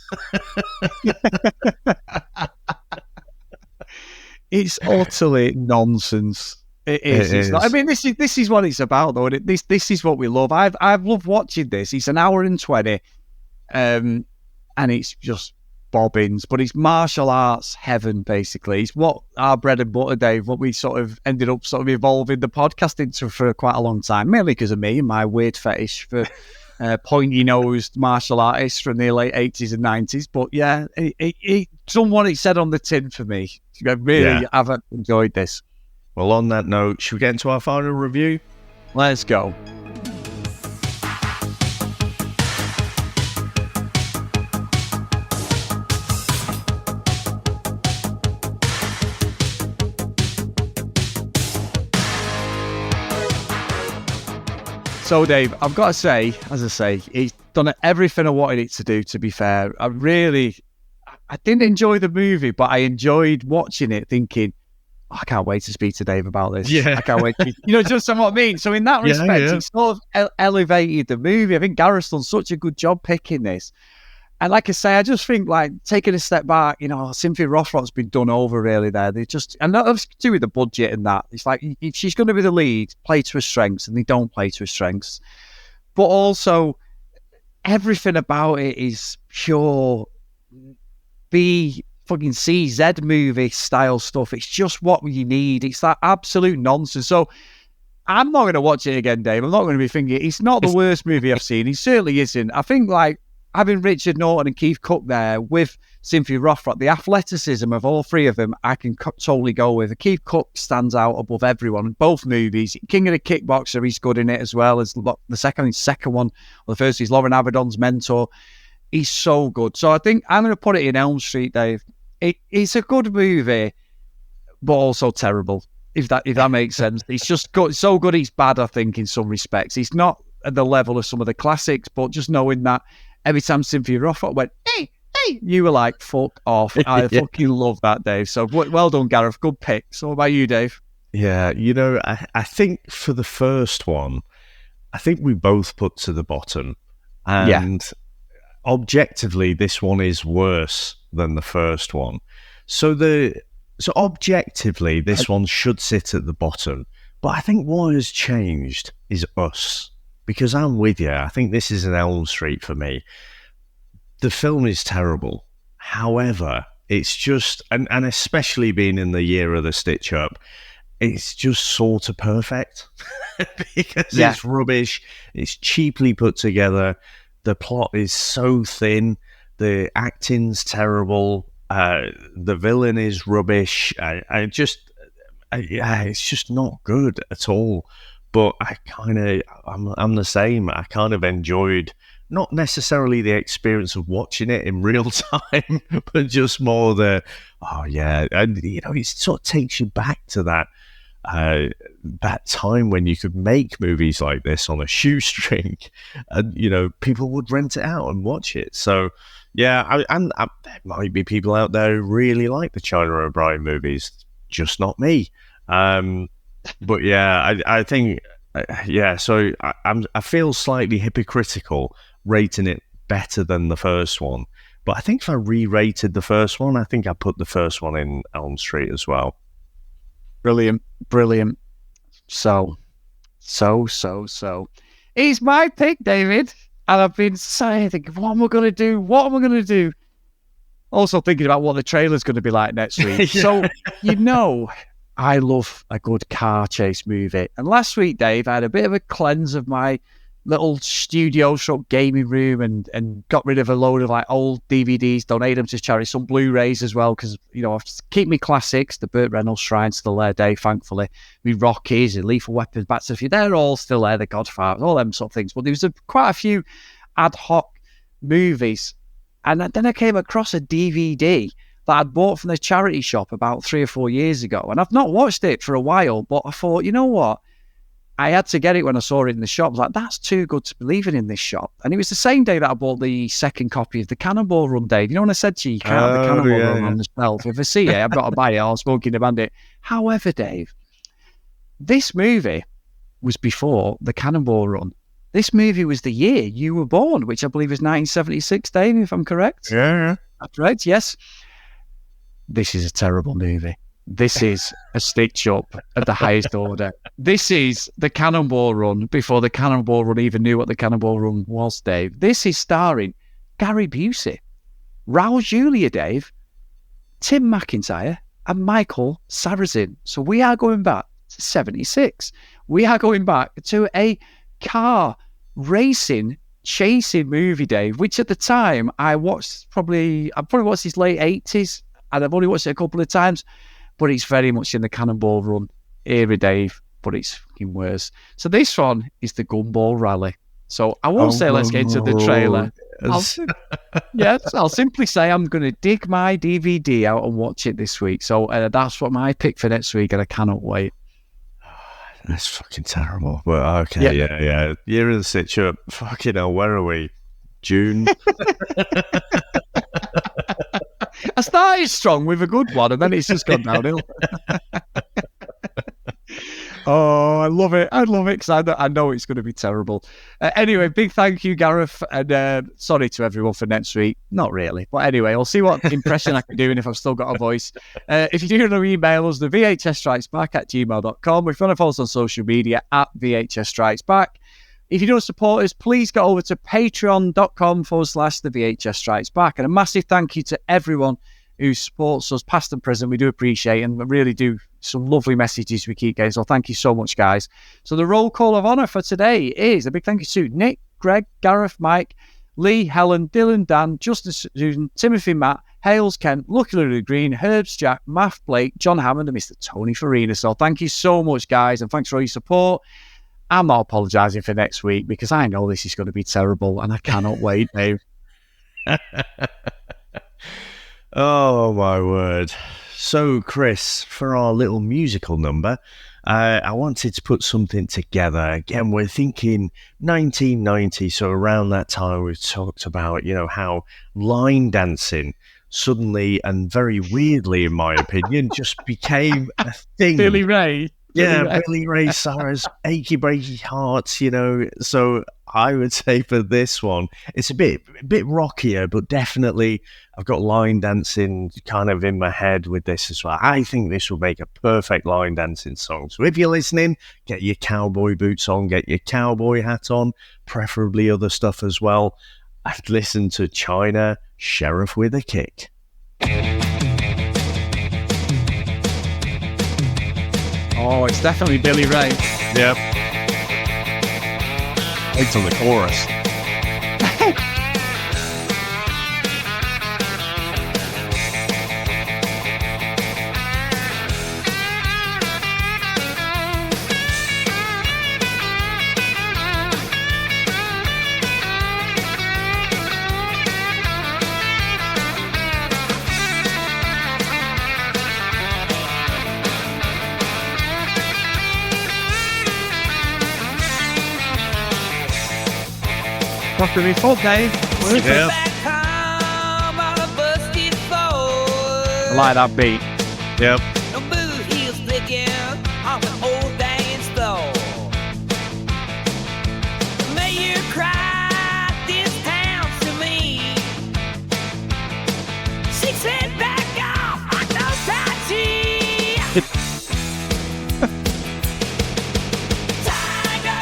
E: It's utterly nonsense. It is. It's not, I mean, this is what it's about, though. This is what we love. I've loved watching this. It's an hour and 20. and it's just bobbins, but it's martial arts heaven, basically. It's what our bread and butter, Dave, what we sort of ended up sort of evolving the podcast into for quite a long time, mainly because of me and my weird fetish for pointy-nosed martial artists from the late 80s and 90s. But yeah, it someone it said on the tin for me. I really have enjoyed this.
F: Well, on that note, should we get into our final review?
E: Let's go. So, Dave, I've got to say, as I say, it's done everything I wanted it to do, to be fair. I didn't enjoy the movie, but I enjoyed watching it thinking, I can't wait to speak to Dave about this.
F: Yeah.
E: I can't wait. Just what I mean. So in that respect, it sort of elevated the movie. I think Gareth's done such a good job picking this. And like I say, I just think, like, taking a step back, Cynthia Rothrock's been done over really there. And that has to do with the budget and that. It's like, if she's going to be the lead, play to her strengths, and they don't play to her strengths. But also, everything about it is pure fucking CZ movie style stuff. It's just what you need. It's that absolute nonsense. So I'm not going to watch it again, Dave. I'm not going to be thinking, it's not the worst movie I've seen. It certainly isn't. I think, like, having Richard Norton and Keith Cooke there with Cynthia Rothrock, the athleticism of all three of them, I can totally go with. Keith Cooke stands out above everyone in both movies. King of the Kickboxer, he's good in it as well as the second one. Well, the first is Lauren Avedon's mentor. He's so good. So I think I'm going to put it in Elm Street, Dave. It's a good movie, but also terrible, if that makes sense. It's just good, so good it's bad, I think, in some respects. It's not at the level of some of the classics, but just knowing that every time Cynthia Rothrock went, hey, you were like, fuck off. I fucking love that, Dave. So well done, Gareth. Good pick. So what about you, Dave?
F: Yeah, I think for the first one, I think we both put to the bottom. And objectively, this one is worse than the first one. So objectively, this one should sit at the bottom. But I think what has changed is us. Because I'm with you. I think this is an Elm Street for me. The film is terrible. However, it's just, and especially being in the year of the stitch up, it's just sort of perfect. Because it's rubbish. It's cheaply put together. The plot is so thin. The acting's terrible. The villain is rubbish. It's just not good at all. But I'm the same. I kind of enjoyed not necessarily the experience of watching it in real time, but just more and it sort of takes you back to that time when you could make movies like this on a shoestring, and people would rent it out and watch it. So there might be people out there who really like the China O'Brien movies, just not me. But I think, so I feel slightly hypocritical rating it better than the first one. But I think if I re-rated the first one, I think I put the first one in Elm Street as well.
E: Brilliant. So. It's my pick, David. And I've been thinking, what am I going to do? Also thinking about what the trailer's going to be like next week. So, I love a good car chase movie. And last week, Dave, I had a bit of a cleanse of my little studio / gaming room and got rid of a load of like old DVDs, donated them to charity, some Blu-rays as well, because, I keep me classics, the Burt Reynolds Shrine's still there, Dave, thankfully. Me Rockies and Lethal Weapons, Back to the Future, they're all still there, the Godfather, all them sort of things. But there was quite a few ad hoc movies. And then I came across a DVD that I'd bought from the charity shop about 3 or 4 years ago. And I've not watched it for a while, but I thought, you know what? I had to get it when I saw it in the shop. I was like, that's too good to believe in this shop. And it was the same day that I bought the second copy of the Cannonball Run, Dave. You know when I said to you can't have the Cannonball Run on the shelf? If I see it, I've got to buy it. I'll Smoking the Bandit. However, Dave, this movie was before the Cannonball Run. This movie was the year you were born, which I believe is 1976, Dave, if I'm correct.
F: Yeah.
E: That's right, yes. This is a terrible movie. This is a stitch-up at the highest order. This is the Cannonball Run before the Cannonball Run even knew what the Cannonball Run was, Dave. This is starring Gary Busey, Raul Julia, Dave, Tim McIntyre, and Michael Sarrazin. So we are going back to 76. We are going back to a car racing, chasing movie, Dave, which at the time I probably watched his late 80s, and I've only watched it a couple of times, but it's very much in the Cannonball Run era, Dave, but it's fucking worse. So this one is the Gumball Rally. So I won't say let's get into the trailer. I'll simply say I'm going to dig my DVD out and watch it this week. So that's what my pick for next week, and I cannot wait.
F: That's fucking terrible. Well, okay, yeah. Year of the Stitch-Up. Fucking hell, where are we? June?
E: I started strong with a good one, and then it's just gone downhill. Oh, I love it. I love it because I know it's going to be terrible. Anyway, big thank you, Gareth. And sorry to everyone for next week. Not really. But anyway, I'll see what impression I can do and if I've still got a voice. If you do want to email us, the vhsstrikesback@gmail.com. If you want to follow us on social media, @VHSStrikesBack. If you don't support us, please go over to patreon.com/the VHS Strikes Back. And a massive thank you to everyone who supports us, past and present. We do appreciate, and we really do. Some lovely messages we keep getting. So thank you so much, guys. So the roll call of honour for today is a big thank you to Nick, Greg, Gareth, Mike, Lee, Helen, Dylan, Dan, Justin, Susan, Timothy, Matt, Hales, Kent, Lucky Lily Green, Herbs, Jack, Math, Blake, John Hammond, and Mr. Tony Farina. So thank you so much, guys, and thanks for all your support. I'm not apologising for next week because I know this is going to be terrible and I cannot wait, Dave.
F: Oh, my word. So, Chris, for our little musical number, I wanted to put something together. Again, we're thinking 1990, so around that time we've talked about, how line dancing suddenly and very weirdly, in my opinion, just became a thing.
E: Billy Ray.
F: Yeah, Billy Ray Cyrus, Achy Breaky Hearts, So I would say for this one, it's a bit rockier, but definitely I've got line dancing kind of in my head with this as well. I think this will make a perfect line dancing song. So if you're listening, get your cowboy boots on, get your cowboy hat on, preferably other stuff as well. And listen to China, Sheriff with a Kick.
E: Oh, it's definitely Billy Ray.
F: Yep.
E: Wait till the chorus. Got to be full, Dave.
F: Yeah.
E: I like that beat.
F: Yep.
J: No blue heels sticking off an old dang store. The mayor cried this town to me. She said back off, I know Tachi. Tiger,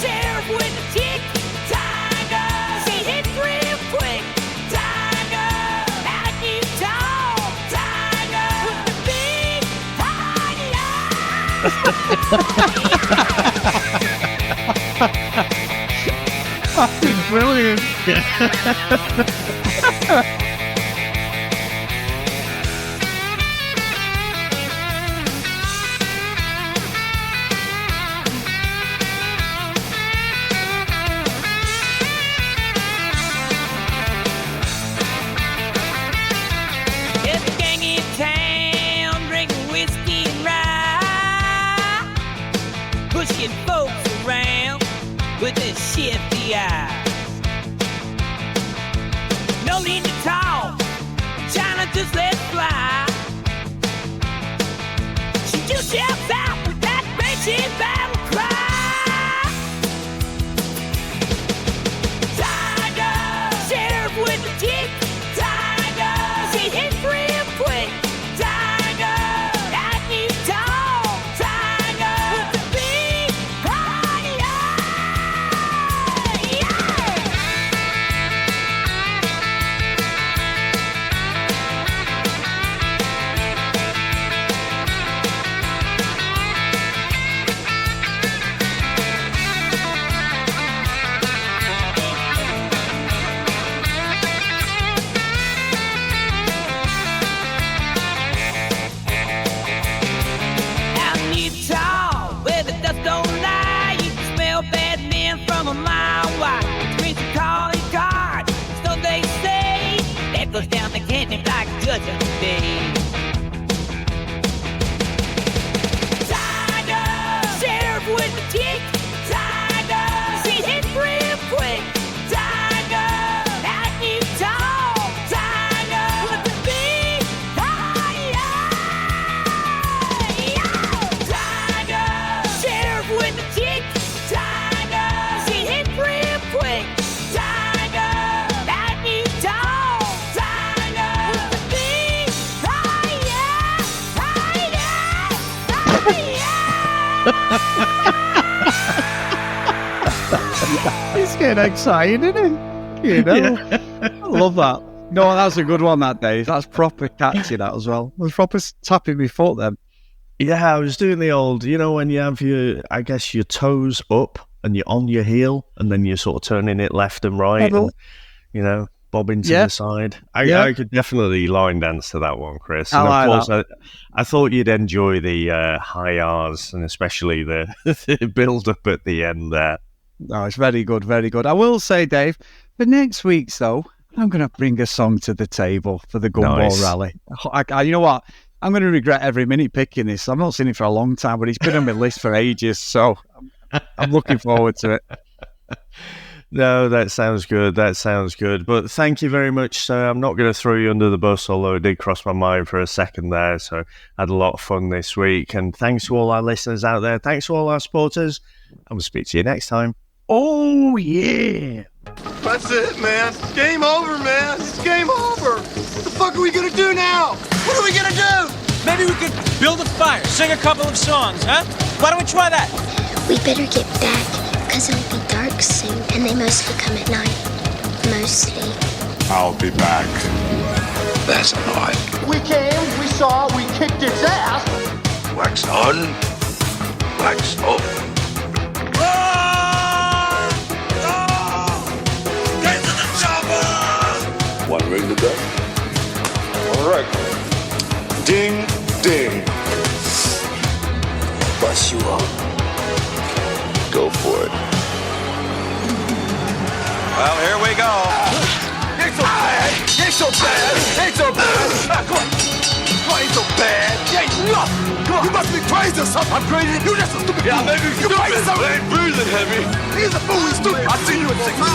J: sheriff with the tick. Tiger, she hit real quick. Tiger, out you talk. Tiger, with the big tiger.
E: Brilliant.
J: Every gang in town drinking whiskey and rye, pushing folks around with their shifty eyes. No need to talk, China just let fly. She just shouts out with that raging battle cry. Tiger, sheriff with the tick. Tiger, she hits real quick. Tiger, out you talk. Tiger, with the big party. Yeah. goes down the canyon like Judgment Day. Tiger, sheriff with the kick. Tiger, see hit real quick. Tiger, that new tall. Tiger, with the big fire. Tiger, sheriff with the kick. Tiger, see hit real quick. Tiger, that new tall. Tiger, with the big fire.
E: He's getting excited, isn't he? You know, I love that. No, that's a good one, that Dave. That's proper catchy, that as well. I was proper tapping my foot then.
F: Yeah, I was doing the old, you know, when you have your toes up and you're on your heel and then you're sort of turning it left and right and, you know, bobbing to the side. I could definitely line dance to that one, Chris. And of course, I thought you'd enjoy the high R's and especially the build-up at the end there.
E: No, it's very good, very good. I will say, Dave, for next week's, though, I'm going to bring a song to the table for the Gumball Rally. You know what? I'm going to regret every minute picking this. I've not seen it for a long time, but it's been on my list for ages, so I'm looking forward to it.
F: No, that sounds good. That sounds good. But thank you very much, sir. I'm not going to throw you under the bus, although it did cross my mind for a second there. So I had a lot of fun this week. And thanks to all our listeners out there. Thanks to all our supporters. And we'll speak to you next time.
G: Oh, yeah.
K: That's it, man. Game over, man. It's game over. What the fuck are we gonna do now? What are we gonna do?
L: Maybe we could build a fire, sing a couple of songs, huh? Why don't we try that?
B: We better get back, because it'll be dark soon, and they mostly come at night. Mostly.
M: I'll be back. That's not.
K: We came, we saw, we kicked its ass.
M: Wax on, wax off. One ring to go. All right. Ding, ding. Bust you up. Go for it.
K: Well, here we go. Ain't so bad. Ain't so bad. Ain't so bad. Come on. Come on, ain't so bad. Ain't nothing. Come on. You must be crazy or something. I'm crazy. You just a stupid fool. Maybe you stupid. I ain't breathing heavy. He's a fool. He's stupid. I'll see you in 6 months.